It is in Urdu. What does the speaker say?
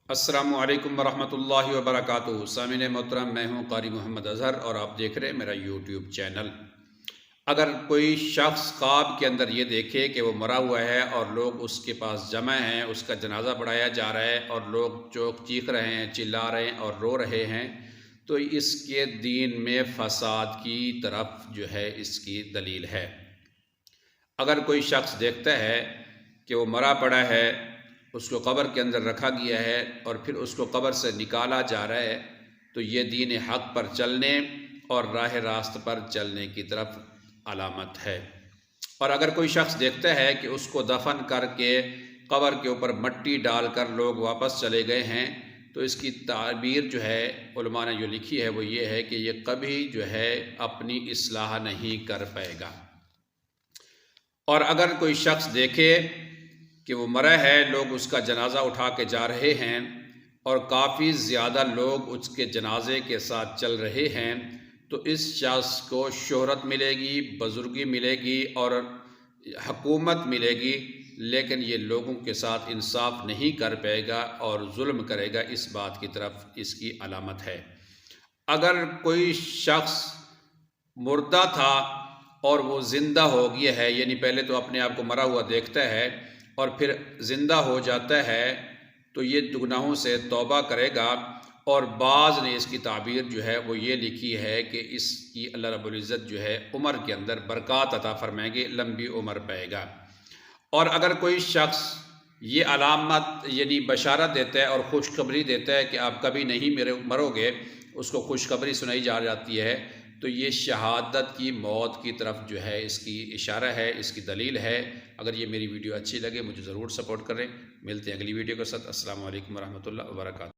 السلام علیکم ورحمۃ اللہ وبرکاتہ۔ سامعین محترم، میں ہوں قاری محمد اظہر اور آپ دیکھ رہے ہیں میرا یوٹیوب چینل۔ اگر کوئی شخص خواب کے اندر یہ دیکھے کہ وہ مرا ہوا ہے اور لوگ اس کے پاس جمع ہیں، اس کا جنازہ پڑھایا جا رہا ہے اور لوگ چیخ رہے ہیں، چلا رہے ہیں اور رو رہے ہیں، تو اس کے دین میں فساد کی طرف جو ہے اس کی دلیل ہے۔ اگر کوئی شخص دیکھتا ہے کہ وہ مرا پڑا ہے، اس کو قبر کے اندر رکھا گیا ہے اور پھر اس کو قبر سے نکالا جا رہا ہے، تو یہ دین حق پر چلنے اور راہ راست پر چلنے کی طرف علامت ہے۔ اور اگر کوئی شخص دیکھتا ہے کہ اس کو دفن کر کے قبر کے اوپر مٹی ڈال کر لوگ واپس چلے گئے ہیں، تو اس کی تعبیر جو ہے علماء نے جو لکھی ہے وہ یہ ہے کہ یہ کبھی جو ہے اپنی اصلاح نہیں کر پائے گا۔ اور اگر کوئی شخص دیکھے کہ وہ مرا ہے، لوگ اس کا جنازہ اٹھا کے جا رہے ہیں اور کافی زیادہ لوگ اس کے جنازے کے ساتھ چل رہے ہیں، تو اس شخص کو شہرت ملے گی، بزرگی ملے گی اور حکومت ملے گی، لیکن یہ لوگوں کے ساتھ انصاف نہیں کر پائے گا اور ظلم کرے گا۔ اس بات کی طرف اس کی علامت ہے۔ اگر کوئی شخص مردہ تھا اور وہ زندہ ہو گیا ہے، یعنی پہلے تو اپنے آپ کو مرا ہوا دیکھتا ہے اور پھر زندہ ہو جاتا ہے، تو یہ گناہوں سے توبہ کرے گا۔ اور بعض نے اس کی تعبیر جو ہے وہ یہ لکھی ہے کہ اس کی اللہ رب العزت جو ہے عمر کے اندر برکات عطا فرمائیں گے، لمبی عمر پائے گا۔ اور اگر کوئی شخص یہ علامت یعنی بشارت دیتا ہے اور خوشخبری دیتا ہے کہ آپ کبھی نہیں مرو گے، اس کو خوشخبری سنائی جاتی ہے، تو یہ شہادت کی موت کی طرف جو ہے اس کی اشارہ ہے، اس کی دلیل ہے۔ اگر یہ میری ویڈیو اچھی لگے مجھے ضرور سپورٹ کریں۔ ملتے ہیں اگلی ویڈیو کے ساتھ۔ السلام علیکم ورحمۃ اللہ وبرکاتہ۔